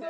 Hey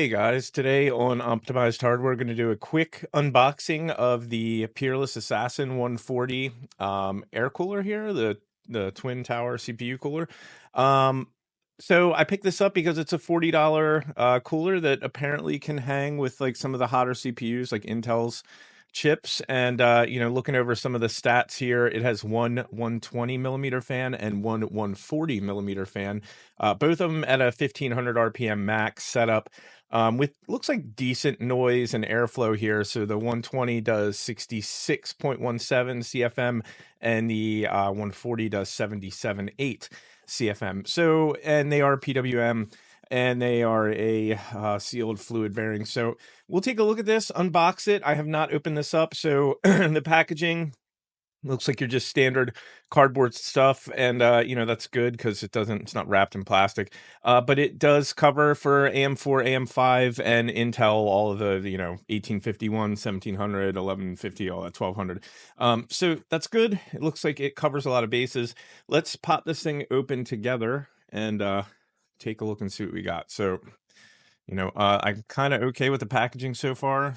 guys, today on Optimized Hardware, we're going to do a quick unboxing of the Peerless Assassin 140 air cooler here, the twin tower CPU cooler. So I picked this up because it's a $40 cooler that apparently can hang with like some of the hotter CPUs like Intel's chips. And looking over some of the stats here, it has one 120 millimeter fan and one 140 millimeter fan, both of them at a 1500 RPM max setup. With looks like decent noise and airflow here. So the 120 does 66.17 CFM and the 140 does 77.8 CFM. So, and they are PWM and they are a sealed fluid bearing. So we'll take a look at this, unbox it. I have not opened this up. So the packaging looks like you're just standard cardboard stuff, and that's good because it's not wrapped in plastic. But it does cover for AM4, AM5, and Intel, all of the 1851, 1700, 1150, all that 1200. So that's good. It looks like it covers a lot of bases. Let's pop this thing open together and take a look and see what we got. So I'm kind of okay with the packaging so far.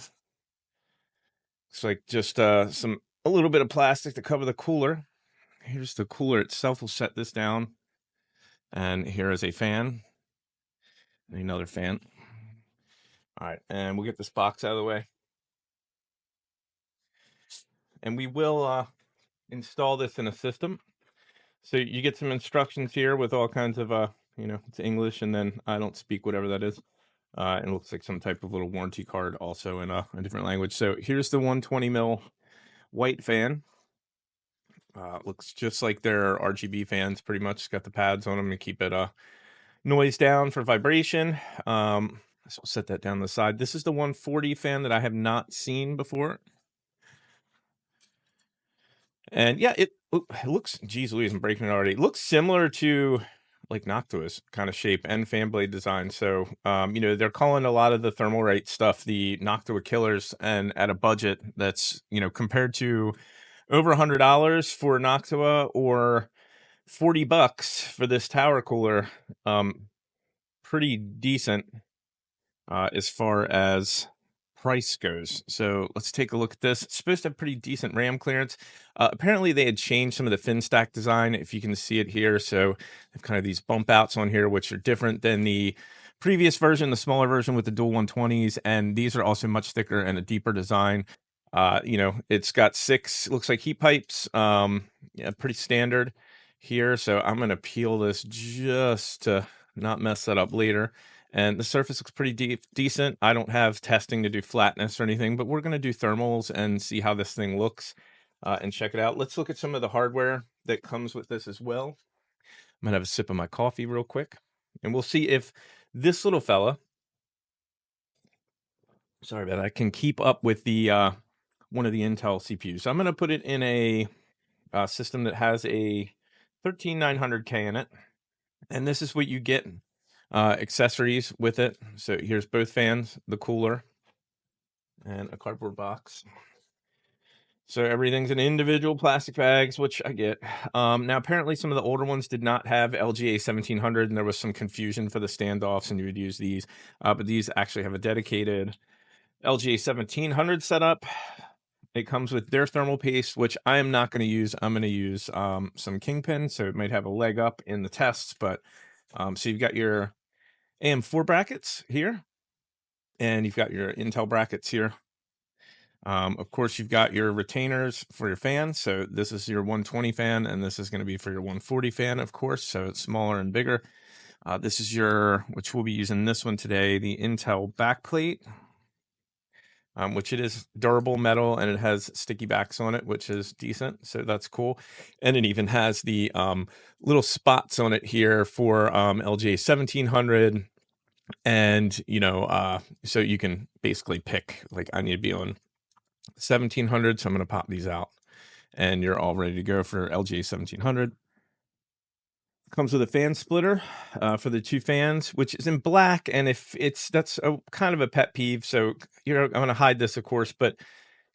It's like just a little bit of plastic to cover the cooler. Here's the cooler itself. We'll set this down. And here is a fan. And another fan. All right, and we'll get this box out of the way. And we will install this in a system. So you get some instructions here with all kinds of, it's English, and then I don't speak whatever that is. And it looks like some type of little warranty card also in a different language. So here's the 120 mil white fan. Looks just like their RGB fans, pretty much. It's got the pads on them to keep it noise down for vibration. So I'll set that down the side. This is the 140 fan that I have not seen before. And yeah, it looks, geez Louise, I'm breaking it already. It looks similar to like Noctua's kind of shape and fan blade design. So, they're calling a lot of the Thermalright stuff the Noctua killers, and at a budget that's, compared to over $100 for Noctua or $40 for this tower cooler, pretty decent as far as price goes. So let's take a look at this. It's supposed to have pretty decent RAM clearance. Apparently they had changed some of the fin stack design, if you can see it here. So they have kind of these bump outs on here, which are different than the previous version, the smaller version with the dual 120s. And these are also much thicker and a deeper design. It's got 6, looks like heat pipes. Yeah, pretty standard here. So I'm going to peel this just to not mess that up later. And the surface looks pretty decent. I don't have testing to do flatness or anything, but we're going to do thermals and see how this thing looks and check it out. Let's look at some of the hardware that comes with this as well. I'm going to have a sip of my coffee real quick, and we'll see if this little fella, sorry about that, I can keep up with the one of the Intel CPUs. So I'm going to put it in a system that has a 13900K in it, and this is what you get accessories with it. So here's both fans, the cooler, and a cardboard box. So everything's in individual plastic bags, which I get. Now apparently some of the older ones did not have LGA 1700, and there was some confusion for the standoffs, and you would use these. But these actually have a dedicated LGA 1700 setup. It comes with their thermal paste, which I am not going to use. I'm going to use some Kingpin, so it might have a leg up in the tests. But so you've got your AM4 brackets here, and you've got your Intel brackets here. Of course, you've got your retainers for your fan. So this is your 120 fan, and this is going to be for your 140 fan, of course. So it's smaller and bigger. This is which we'll be using this one today, the Intel backplate, which it is durable metal, and it has sticky backs on it, which is decent. So that's cool. And it even has the little spots on it here for LGA 1700. And, so you can basically pick, like, I need to be on 1700, so I'm going to pop these out, and you're all ready to go for LGA 1700. Comes with a fan splitter for the 2 fans, which is in black, and if it's that's a kind of a pet peeve, so, I'm gonna hide this, of course, but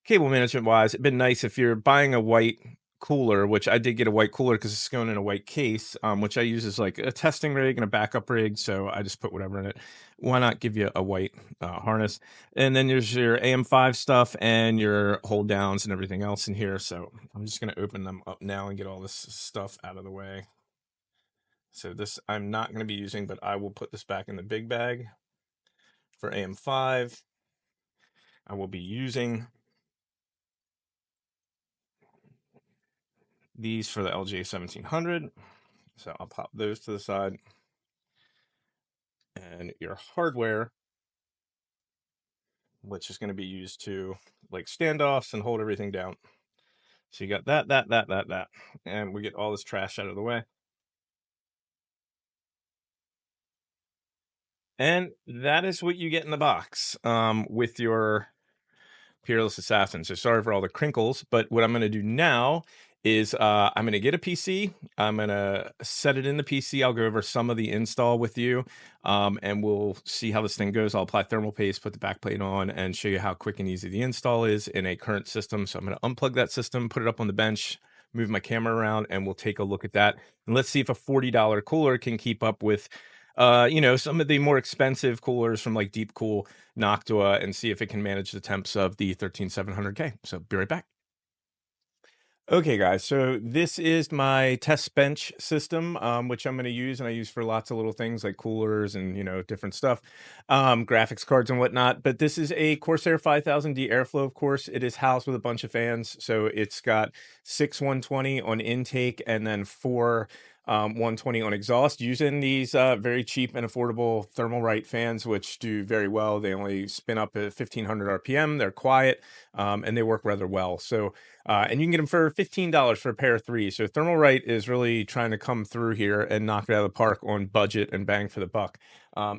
cable management wise, it'd been nice if you're buying a white cooler, which I did get a white cooler because it's going in a white case, which I use as like a testing rig and a backup rig. So I just put whatever in it. Why not give you a white harness? And then there's your AM5 stuff and your hold downs and everything else in here. So I'm just going to open them up now and get all this stuff out of the way. So this I'm not going to be using, but I will put this back in the big bag for AM5. I will be using these for the LG 1700. So I'll pop those to the side. And your hardware, which is going to be used to like standoffs and hold everything down. So you got that. And we get all this trash out of the way. And that is what you get in the box with your Peerless Assassin. So sorry for all the crinkles, but what I'm going to do now is I'm going to get a PC. I'm going to set it in the PC. I'll go over some of the install with you, and we'll see how this thing goes. I'll apply thermal paste, put the backplate on, and show you how quick and easy the install is in a current system. So I'm going to unplug that system, put it up on the bench, move my camera around, and we'll take a look at that. And let's see if a $40 cooler can keep up with some of the more expensive coolers from like Deep Cool, Noctua, and see if it can manage the temps of the 13700K. So be right back. Okay, guys, so this is my test bench system, which I'm going to use, and I use for lots of little things like coolers and, different stuff, graphics cards and whatnot. But this is a Corsair 5000D Airflow, of course. It is housed with a bunch of fans. So it's got 6 120 on intake and then 4 120 on exhaust, using these very cheap and affordable Thermalright fans, which do very well. They only spin up at 1500 RPM. They're quiet, and they work rather well. So and you can get them for $15 for a pair of 3. So Thermalright is really trying to come through here and knock it out of the park on budget and bang for the buck.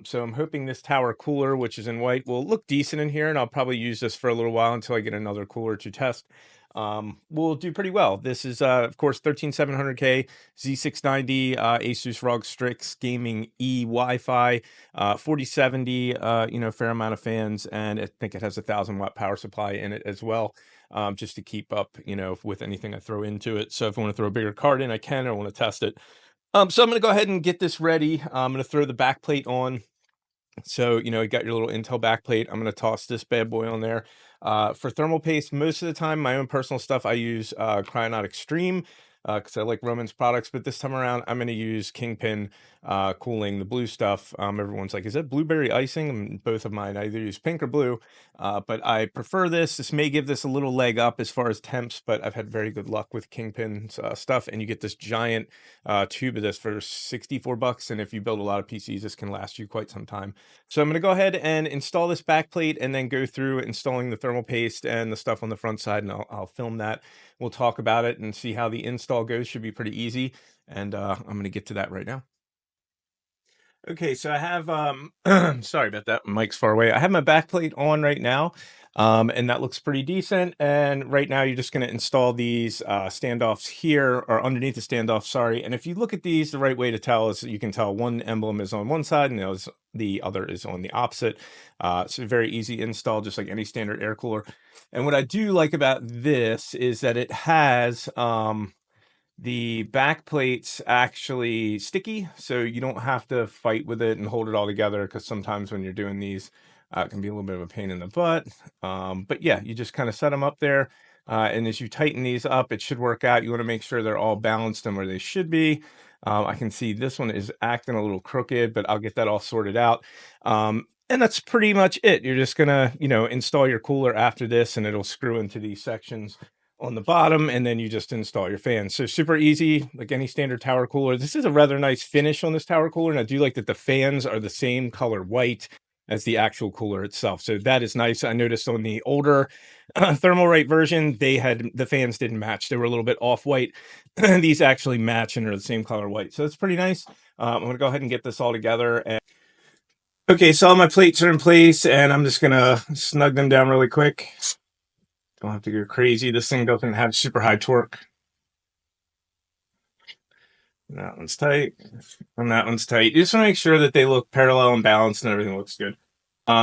So I'm hoping this tower cooler, which is in white, will look decent in here, and I'll probably use this for a little while until I get another cooler to test. Will do pretty well. This is, of course, 13700K Z690 Asus ROG Strix Gaming E Wi-Fi, 4070, fair amount of fans, and I think it has a 1000-watt power supply in it as well. Just to keep up, with anything I throw into it. So if I want to throw a bigger card in, I can. I want to test it. So I'm going to go ahead and get this ready. I'm going to throw the back plate on. So, you got your little Intel backplate. I'm going to toss this bad boy on there. For thermal paste, most of the time, my own personal stuff, I use Cryonaut Extreme because I like Roman's products. But this time around, I'm going to use Kingpin cooling, the blue stuff. Everyone's like, is that blueberry icing? And both of mine, I either use pink or blue. But I prefer this. This may give this a little leg up as far as temps, but I've had very good luck with Kingpin's stuff. And you get this giant tube of this for $64. And if you build a lot of PCs, this can last you quite some time. So I'm going to go ahead and install this backplate and then go through installing the thermal paste and the stuff on the front side, and I'll film that. We'll talk about it and see how the install goes. Should be pretty easy, and I'm going to get to that right now. Okay, so I have sorry about that, mic's far away. I have my backplate on right now, and that looks pretty decent. And right now you're just going to install these standoffs here, or underneath the standoff, sorry. And if you look at these, the right way to tell is you can tell one emblem is on one side and the other is on the opposite. It's a very easy install, just like any standard air cooler. And what I do like about this is that it has the back plate's actually sticky, so you don't have to fight with it and hold it all together, because sometimes when you're doing these, it can be a little bit of a pain in the butt. But yeah, you just kind of set them up there, and as you tighten these up, it should work out. You want to make sure they're all balanced and where they should be. I can see this one is acting a little crooked, but I'll get that all sorted out. And that's pretty much it. You're just gonna, install your cooler after this, and it'll screw into these sections on the bottom, and then you just install your fans. So super easy, like any standard tower cooler. This is a rather nice finish on this tower cooler, and I do like that the fans are the same color white as the actual cooler itself. So that is nice. I noticed on the older Thermalright version, the fans didn't match. They were a little bit off white. These actually match and are the same color white. So it's pretty nice. I'm going to go ahead and get this all together. Okay, so all my plates are in place, and I'm just going to snug them down really quick. Don't have to go crazy. This thing doesn't have super high torque. That one's tight. And that one's tight. You just want to make sure that they look parallel and balanced and everything looks good.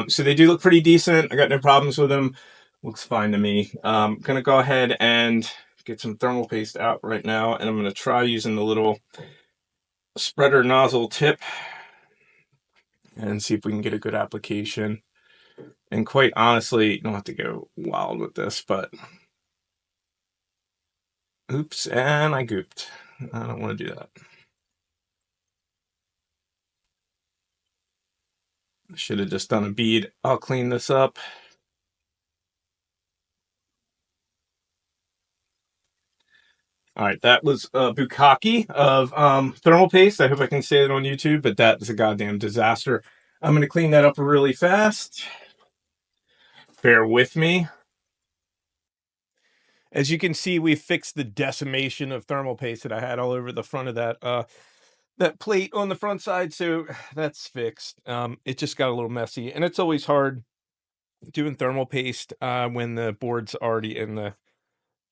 So they do look pretty decent. I got no problems with them. Looks fine to me. Gonna go ahead and get some thermal paste out right now, and I'm gonna try using the little spreader nozzle tip and see if we can get a good application. And quite honestly, you don't have to go wild with this, but oops, and I gooped. I don't want to do that. Should have just done a bead. I'll clean this up. All right, that was a bukkake of thermal paste. I hope I can say it on YouTube, but that is a goddamn disaster. I'm going to clean that up really fast. Bear with me. As you can see, we fixed the decimation of thermal paste that I had all over the front of that plate on the front side, so that's fixed. It just got a little messy, and it's always hard doing thermal paste when the board's already in the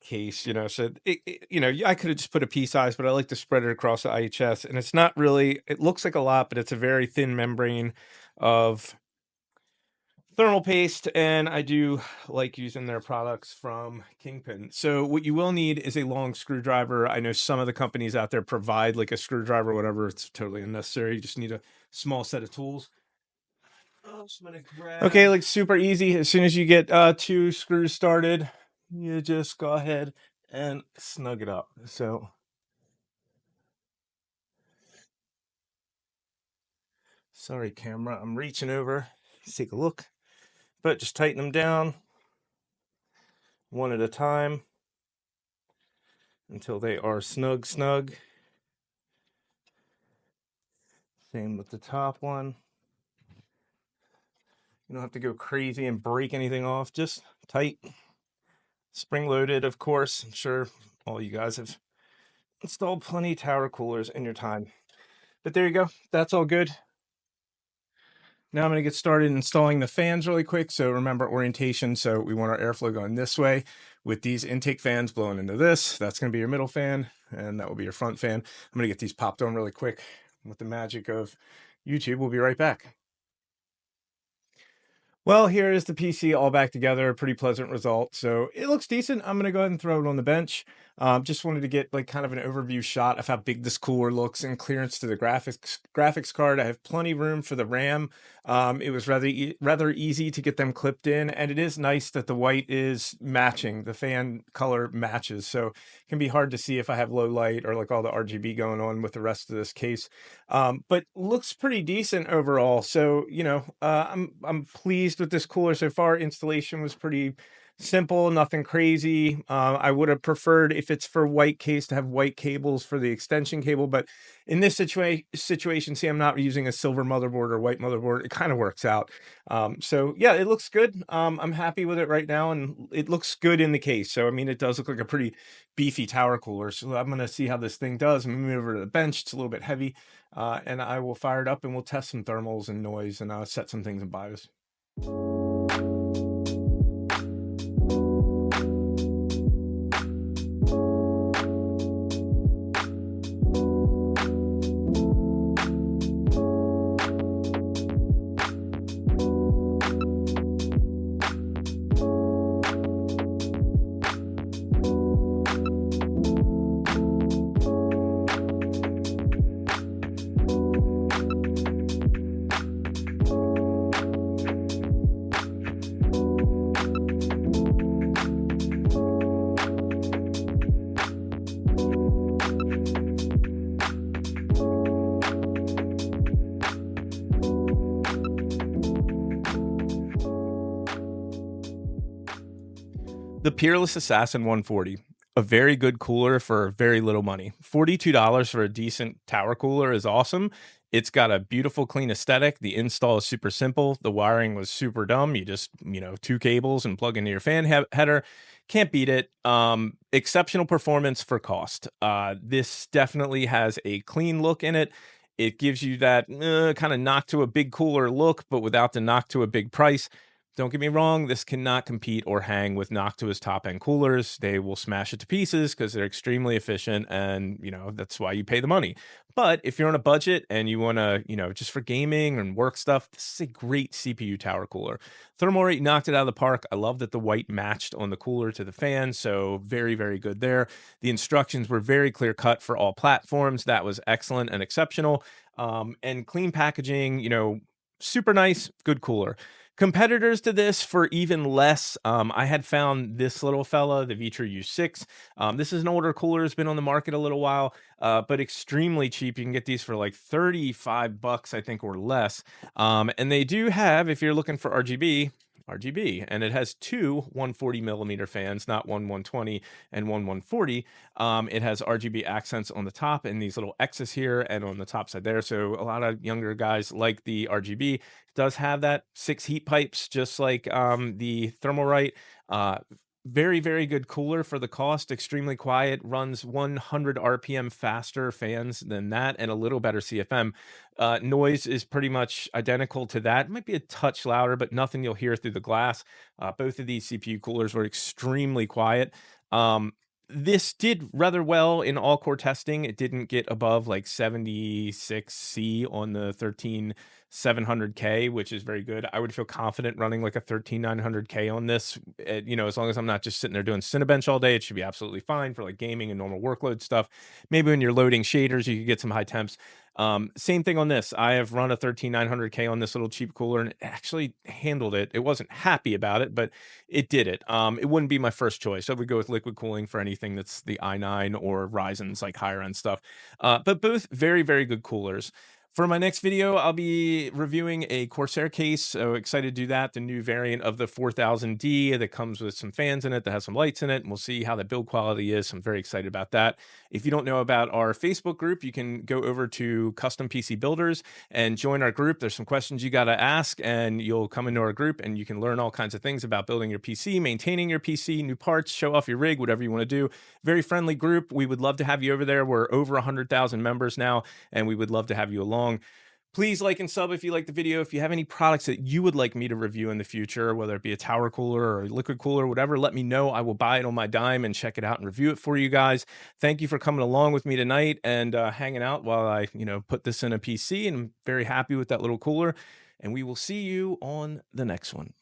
case, so I could have just put a pea size, but I like to spread it across the IHS, and it's not really, it looks like a lot, but it's a very thin membrane of thermal paste, and I do like using their products from Kingpin. So what you will need is a long screwdriver. I know some of the companies out there provide like a screwdriver or whatever. It's totally unnecessary. You just need a small set of tools. Okay, like super easy. As soon as you get two screws started, you just go ahead and snug it up. So sorry, camera, I'm reaching over. Let's take a look. But just tighten them down one at a time until they are snug. Same with the top one. You don't have to go crazy and break anything off, just tight. Spring loaded, of course. I'm sure all you guys have installed plenty of tower coolers in your time. But there you go. That's all good. Now I'm going to get started installing the fans really quick. So remember orientation. So we want our airflow going this way with these intake fans blowing into this. That's going to be your middle fan, and that will be your front fan. I'm going to get these popped on really quick with the magic of YouTube. We'll be right back. Well, here is the PC all back together. Pretty pleasant result. So it looks decent. I'm going to go ahead and throw it on the bench. Just wanted to get like kind of an overview shot of how big this cooler looks and clearance to the graphics card. I have plenty room for the RAM. It was rather easy to get them clipped in, and it is nice that the white is matching. The fan color matches, so it can be hard to see if I have low light or like all the RGB going on with the rest of this case. But looks pretty decent overall. So I'm pleased with this cooler so far. Installation was pretty simple, nothing crazy. I would have preferred if it's for white case to have white cables for the extension cable, but in this situation, see, I'm not using a silver motherboard or white motherboard. It kind of works out. So yeah, it looks good. I'm happy with it right now, and it looks good in the case. So I mean, it does look like a pretty beefy tower cooler. So I'm gonna see how this thing does. I'm gonna move over to the bench. It's a little bit heavy, and I will fire it up and we'll test some thermals and noise and set some things in BIOS. The Peerless Assassin 140, a very good cooler for very little money. $42 for a decent tower cooler is awesome. It's got a beautiful, clean aesthetic. The install is super simple. The wiring was super dumb. You just, two cables and plug into your fan header. Can't beat it. Exceptional performance for cost. This definitely has a clean look in it. It gives you that kind of knock to a big cooler look, but without the knock to a big price. Don't get me wrong, this cannot compete or hang with Noctua's top-end coolers. They will smash it to pieces because they're extremely efficient, and, that's why you pay the money. But if you're on a budget and you wanna, just for gaming and work stuff, this is a great CPU tower cooler. Thermalright knocked it out of the park. I love that the white matched on the cooler to the fan, so very, very good there. The instructions were very clear-cut for all platforms. That was excellent and exceptional. And clean packaging, super nice, good cooler. Competitors to this for even less, I had found this little fella, the Vitra U6. This is an older cooler, it's been on the market a little while, but extremely cheap. You can get these for like 35 bucks, I think, or less. And they do have, if you're looking for RGB, and it has two 140 millimeter fans, not one 120 and one 140. It has RGB accents on the top and these little X's here and on the top side there. So a lot of younger guys like the RGB. It does have that 6 heat pipes, just like the Thermalright. Very, very good cooler for the cost. Extremely quiet, runs 100 RPM faster fans than that, and a little better CFM. Noise is pretty much identical to that. It might be a touch louder, but nothing you'll hear through the glass. Both of these CPU coolers were extremely quiet. This did rather well in all core testing. It didn't get above like 76C on the 13700K, which is very good. I would feel confident running like a 13900K on this. As long as I'm not just sitting there doing Cinebench all day, it should be absolutely fine for like gaming and normal workload stuff. Maybe when you're loading shaders, you could get some high temps. Same thing on this. I have run a 13900K on this little cheap cooler and it actually handled it. It wasn't happy about it, but it did it. It wouldn't be my first choice. I would go with liquid cooling for anything that's the i9 or Ryzen's like higher end stuff. But both very, very good coolers. For my next video, I'll be reviewing a Corsair case. So excited to do that. The new variant of the 4000D that comes with some fans in it, that has some lights in it, and we'll see how the build quality is. I'm very excited about that. If you don't know about our Facebook group, you can go over to Custom PC Builders and join our group. There's some questions you got to ask, and you'll come into our group and you can learn all kinds of things about building your PC, maintaining your PC, new parts, show off your rig, whatever you want to do. Very friendly group. We would love to have you over there. We're over 100,000 members now, and we would love to have you along. Please like and sub if you like the video. If you have any products that you would like me to review in the future, whether it be a tower cooler or a liquid cooler, whatever, let me know. I will buy it on my dime and check it out and review it for you guys. Thank you for coming along with me tonight and hanging out while I, put this in a PC. And I'm very happy with that little cooler. And we will see you on the next one.